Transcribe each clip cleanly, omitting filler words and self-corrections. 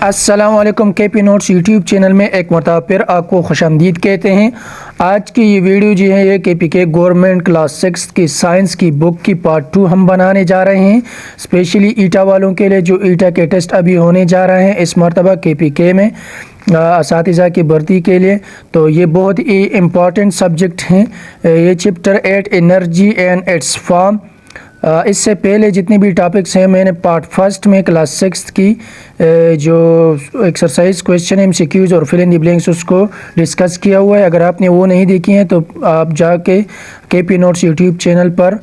अस्सलामुअलैकुम KP notes YouTube channel में एक मरतबा फिर आपको खुशामदीद कहते हैं। आज की ये वीडियो जो है ये केपी के गवर्नमेंट क्लास 6 की साइंस की बुक की पार्ट 2 हम बनाने जा रहे हैं, स्पेशली ईटा वालों के लिए जो ईटा के टेस्ट अभी होने जा रहे हैं इस मरतबा केपी के में असातिज़ा की भर्ती के लिए। तो ये बहुत ही इम्पॉर्टेंट सब्जेक्ट हैं। ये chapter 8 energy and its form. इससे पहले जितने भी टॉपिक्स हैं मैंने पार्ट फर्स्ट में क्लास 6 की जो एक्सरसाइज क्वेश्चन एमसीक्यूज और फिल इन द ब्लैंक्स उसको डिस्कस किया हुआ है। अगर आपने वो नहीं देखी हैं तो आप जाके केपी नोट्स यूट्यूब चैनल पर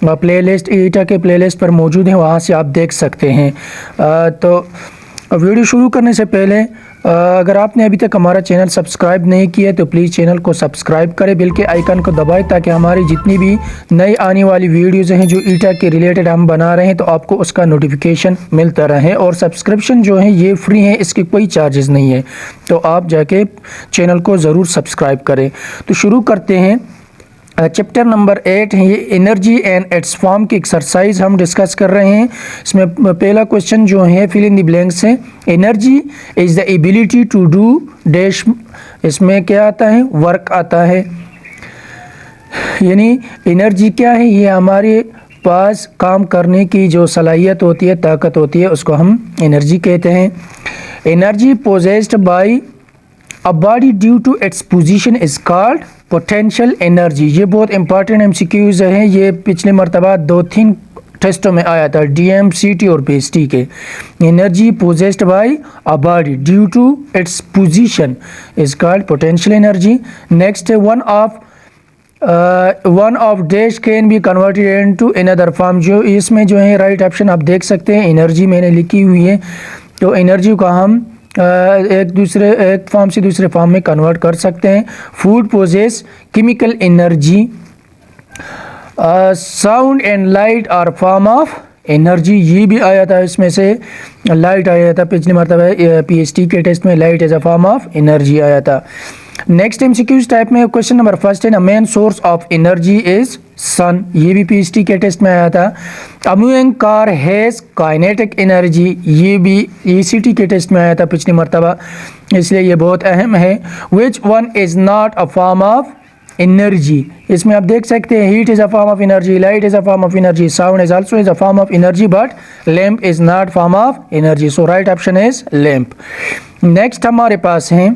प्लेलिस्ट ईटा के प्लेलिस्ट पर मौजूद है, वहाँ से आप देख सकते हैं। तो वीडियो शुरू करने से पहले अगर आपने अभी तक हमारा चैनल सब्सक्राइब नहीं किया तो प्लीज़ चैनल को सब्सक्राइब करें, बेल के आइकन को दबाएं ताकि हमारी जितनी भी नई आने वाली वीडियोज़ हैं जो ईटा के रिलेटेड हम बना रहे हैं तो आपको उसका नोटिफिकेशन मिलता रहे। और सब्सक्रिप्शन जो है ये फ्री है, इसकी कोई चार्जेस नहीं है, तो आप जाके चैनल को ज़रूर सब्सक्राइब करें। तो शुरू करते हैं। चैप्टर नंबर 8 है ये एनर्जी एंड इट्स फॉर्म की एक्सरसाइज हम डिस्कस कर रहे हैं। इसमें पहला क्वेश्चन जो है फिल इन द ब्लैंक्स है। Energy is the ability to do dash. इसमें क्या आता है? वर्क आता है। यानी एनर्जी क्या है? ये हमारे पास काम करने की जो सलाहियत होती है, ताकत होती है, उसको हम एनर्जी कहते हैं। Energy possessed by a body due to its position is called potential energy. ये बहुत इंपॉर्टेंट एमसीक्यूज हैं। ये पिछले मरतबा 2-3 टेस्टों में आया था, डीएम, सीटी और पीएसटी के। Energy possessed by a body due to its position is called potential energy. Next है one of dash can be converted into another form. जो इसमें जो है राइट ऑप्शन आप देख सकते हैं, एनर्जी मैंने लिखी हुई है। तो एनर्जी को हम एक फॉर्म से दूसरे फॉर्म में कन्वर्ट कर सकते हैं। Food possess chemical energy. Sound and light are form of energy. ये भी आया था, इसमें से लाइट आया था पिछले मरतबा पीएसटी के टेस्ट में, light as a form of energy आया था। नेक्स्ट एमसीक्यूज टाइप में क्वेश्चन नंबर फर्स्ट है, main source of energy is sun. ये भी पीएसटी के टेस्ट में आया था। A moving car has kinetic energy. ये भी ईसीटी के टेस्ट में आया था पिछली मरतबा, इसलिए ये बहुत अहम है। Which one is not a form of energy. इसमें आप देख सकते हैं heat is a form of energy, light is a form of energy, sound is also is a form of energy, but lamp is not form of energy. So right option is lamp. Next हमारे पास है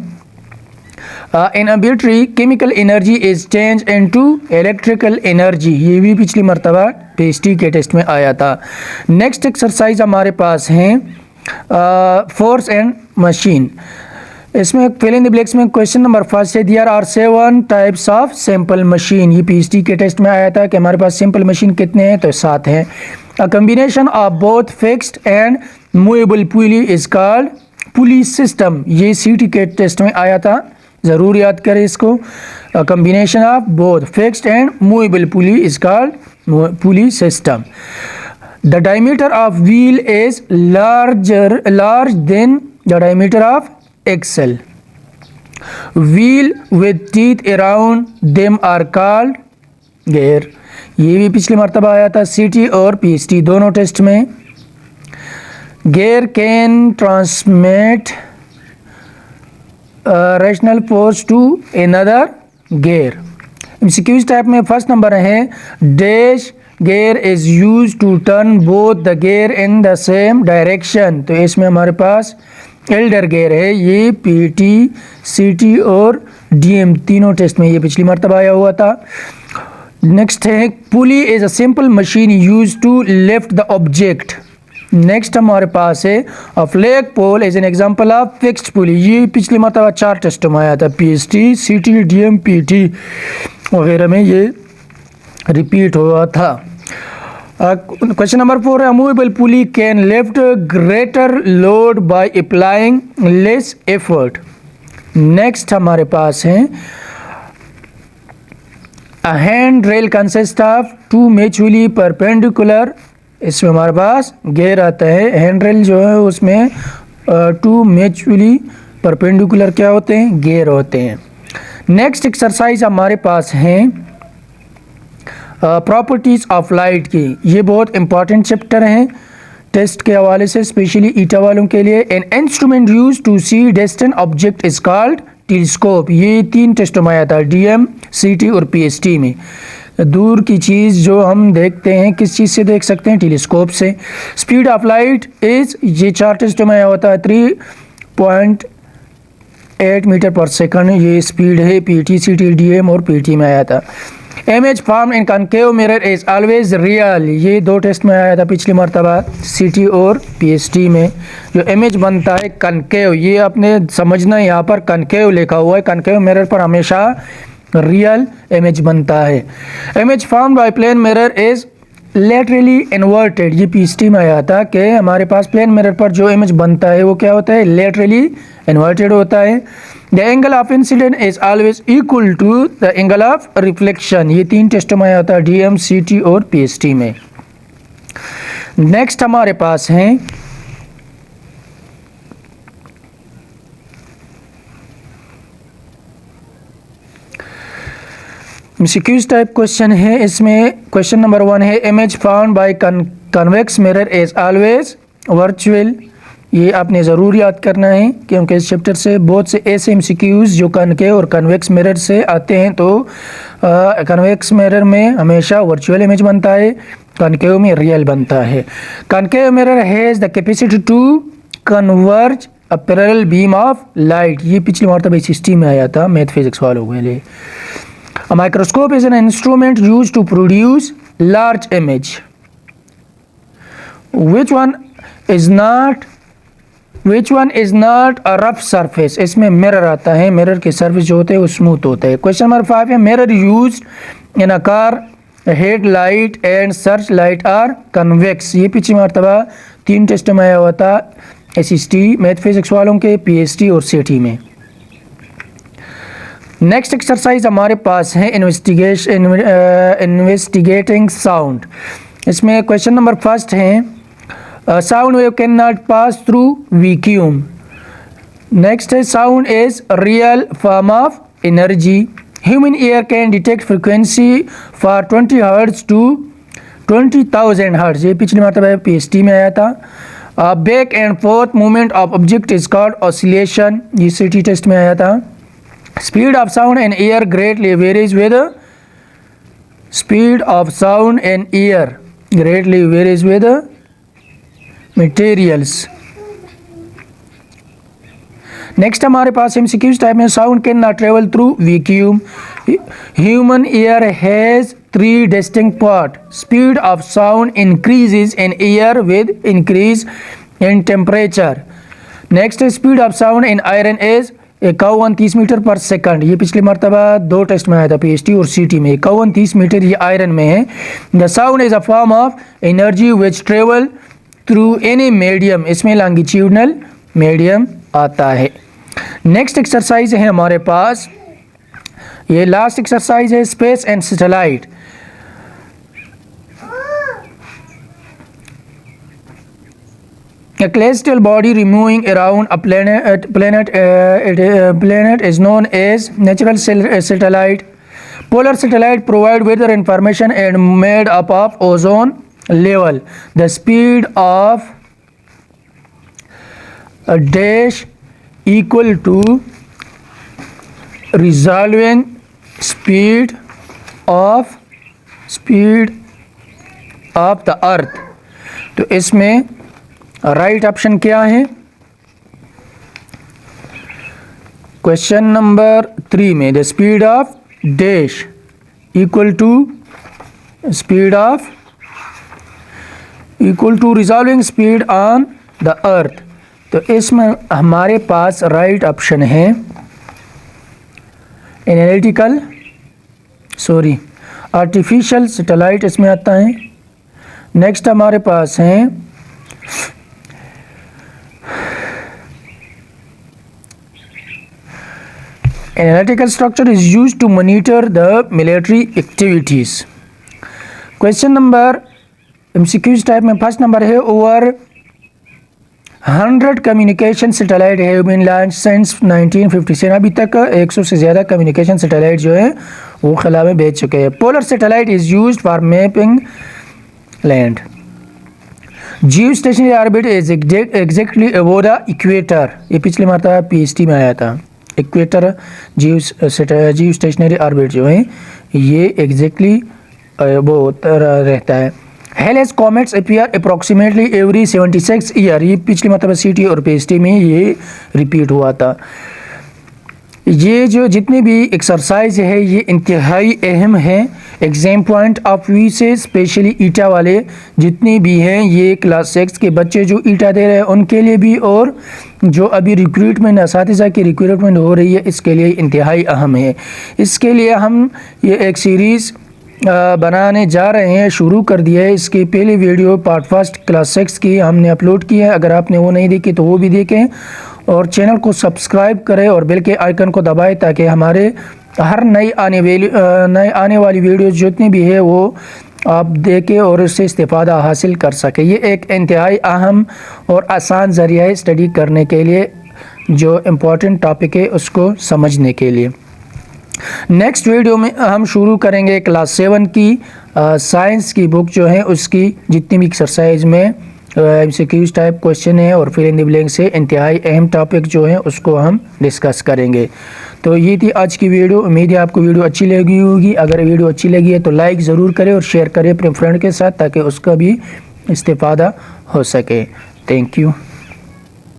in a battery chemical energy is changed into electrical energy। ये भी पिछली मरतबा PST के test में आया था। नेक्स्ट एक्सरसाइज हमारे पास है फोर्स एंड मशीन। इसमें फिल इन द ब्लैंक्स में क्वेश्चन नंबर फर्स्ट है, there are 7 types of simple machine. ये पीएसटी के टेस्ट में आया था कि हमारे पास सिंपल मशीन कितने हैं, तो 7 हैं। A combination of both fixed and movable pulley is called pulley system. ये सीटी के टेस्ट में आया था, ज़रूर याद करें इसको। Combination of both fixed and movable pulley is called pulley system. The diameter of wheel is large than the diameter of axle. Wheel with teeth around them are called gear. ये भी पिछले मरतबा आया था सीटी और पीएसटी दोनों test में। Gear can transmit rational force to another gear. MCQs type में फर्स्ट नंबर है, dash gear is use to turn both the gear in the same direction. तो इसमें हमारे पास एल्डर गेयर है। ये पीटी, सीटी और डीएम तीनों टेस्ट में ये पिछली मरतबा आया हुआ था। नेक्स्ट है pulley is a simple machine use to lift the object. Next हमारे पास है a flag pole is an example of fixed pulley. ये पिछले मरतबा 4 टेस्ट में आया था, पीएसटी, सीटी, डीएम, पीटी वगैरह में ये रिपीट हुआ था। क्वेश्चन नंबर 4 है, movable pulley can lift greater load by applying less effort. Next हमारे पास है a hand rail consist of 2 mutually perpendicular. इसमें हमारे पास गेयर आता है। हैंड रेल जो है उसमें 2 म्यूचुअली परपेंडिकुलर क्या होते हैं? गेयर होते हैं। नेक्स्ट एक्सरसाइज हमारे पास है प्रॉपर्टीज़ ऑफ लाइट की। ये बहुत इंपॉर्टेंट चैप्टर हैं। टेस्ट के हवाले से स्पेशली ईटा वालों के लिए, an instrument use to see distant object is called telescope. ये 3 टेस्टों में आया था, डीएम, सीटी और पीएसटी में। दूर की चीज़ जो हम देखते हैं किस चीज़ से देख सकते हैं, टेलीस्कोप से। स्पीड ऑफ लाइट इज, ये 4 टेस्टों में आया होता है, 3.8 मीटर पर सेकंड, ये स्पीड है। पीटी, सीटी, डीएम और पीटी में आया था। Image form in concave mirror is always real, ये 2 टेस्ट में आया था पिछली मरतबा, सीटी और पीएसटी में। जो इमेज बनता है कनकेव, ये आपने समझना, यहाँ पर कनकेव लिखा हुआ है, कनकेव मिरर पर हमेशा रियल इमेज बनता है। Image form by plane mirror is laterally inverted, ये पीएसटी में आया था कि हमारे पास प्लेन मिरर पर जो इमेज बनता है वो क्या होता है, लेटरली इन्वर्टेड होता है। The angle of incident is always equal to the angle of reflection, ये 3 टेस्टों में आया था, डीएम, सीटी और पीएसटी में। नेक्स्ट हमारे पास हैं एमसीक्यूज टाइप क्वेश्चन है। इसमें क्वेश्चन नंबर 1 है, image found by convex mirror is always virtual. ये आपने ज़रूर याद करना है क्योंकि इस चैप्टर से बहुत से ऐसे एमसीक्यूज जो कनकेव और कन्वेक्स मिरर से आते हैं। तो कन्वेक्स मिरर में हमेशा वर्चुअल इमेज बनता है, कनकेव में रियल बनता है। Concave mirror has the capacity to converge a parallel beam of light, ये पिछली मरतबा इस स्ट्रीम में आया था मैथ फिजिक्स वालों के लिए। A microscope is an instrument used to produce large image. Which one is not a rough surface? इसमें मिरर आता है, मिरर के सर्फेस जो होते हैं वो स्मूथ होते हैं। क्वेश्चन नंबर 5 है, mirror used in a car headlight and search light are convex, ये पिछली मरतबा 3 टेस्ट में आया हुआ था, एसएसटी मैथ फिजिक्स वालों के, पीएसटी और सीटी में। नेक्स्ट एक्सरसाइज हमारे पास है इन्वेस्टिगेटिंग साउंड। इसमें क्वेश्चन नंबर 1 है, sound wave can not pass through vacuum. Next है, sound is real form of energy. Human ear can detect frequency for 20 hertz to 20,000 hertz, ये पिछली मरतबा पीएसटी में आया था। Back and forth movement of object is called oscillation, ये CT test में आया था। Speed of sound in air greatly varies with materials. Next हमारे पास एमसीक्यूज टाइप में, sound can not travel through vacuum. Human ear has 3 distinct part. Speed of sound increases in air with increase in temperature. Next speed of sound in iron is 51-30 metre per second, ये पिछली मरतबा 2 test में आया था, PST और सीटी में। 51-30 metre ये आयरन में है। The sound is a form of energy which travel through any medium, इसमें लॉन्गिट्यूडनल मीडियम आता है। नेक्स्ट एक्सरसाइज है हमारे पास, ये लास्ट एक्सरसाइज है, space and satellite. A celestial body removing around a planet is known as natural satellite. Polar satellite provide weather information and made up of ozone level. The speed of a dash equal to resolving speed of the earth. तो इसमें right option क्या है? Question number 3 में the speed of dash equal to resolving speed on the earth. तो इसमें हमारे पास right option है आर्टिफिशियल सैटेलाइट इसमें आता है। नेक्स्ट हमारे पास है An analytical structure is used to monitor the military activities. Question number MCQs type में फर्स्ट नंबर है, over 100 communication satellite have been launched since 1957. अभी तक 100 से ज़्यादा communication satellite जो है वो खला में भेज चुके हैं। Polar satellite is used for mapping land. Jio stationery orbit is exactly above the equator. ये पिछले मरतबा PST में आया था। इक्वेटर जियो स्टेशनरी ऑर्बिट जो है ये एग्जैक्टली वो रहता है। Halley's comets appear approximately every 76 year. ये पिछले मतलब CT और PST में ये रिपीट हुआ था। ये जो जितनी भी एक्सरसाइज है ये इंतहाई अहम है। एग्जाम पॉइंट ऑफ व्यू से स्पेशली ईटा वाले जितने भी हैं ये क्लास 6 के बच्चे जो ईटा दे रहे हैं उनके लिए भी, और जो अभी रिक्रूटमेंट असातिज़ा की रिक्रूटमेंट हो रही है इसके लिए इंतहाई अहम है। इसके लिए हम ये एक सीरीज़ बनाने जा रहे हैं, शुरू कर दिया है। इसकी पहली वीडियो पार्ट फर्स्ट क्लास 6 की हमने अपलोड की है। अगर आपने वो नहीं देखी तो वो भी देखें और चैनल को सब्सक्राइब करें और बेल के आइकन को दबाएं ताकि हमारे हर नई आने वाली वीडियो जितनी भी है वो आप देखें और उससे इस्तेफ़ादा हासिल कर सकें। ये एक इंतहाई अहम और आसान ज़रिया है स्टडी करने के लिए, जो इम्पोर्टेंट टॉपिक है उसको समझने के लिए। नेक्स्ट वीडियो में हम शुरू करेंगे क्लास 7 की साइंस की बुक जो है उसकी जितनी भी एक्सरसाइज में MCQs टाइप क्वेश्चन है और फिर इन द ब्लैंक से इंतहाई अहम टॉपिक जो है उसको हम डिस्कस करेंगे। तो ये थी आज की वीडियो। उम्मीद है आपको वीडियो अच्छी लगी होगी। अगर वीडियो अच्छी लगी है तो लाइक ज़रूर करें और शेयर करें अपने फ्रेंड के साथ ताकि उसका भी इस्तेफ़ादा हो सके। Thank you.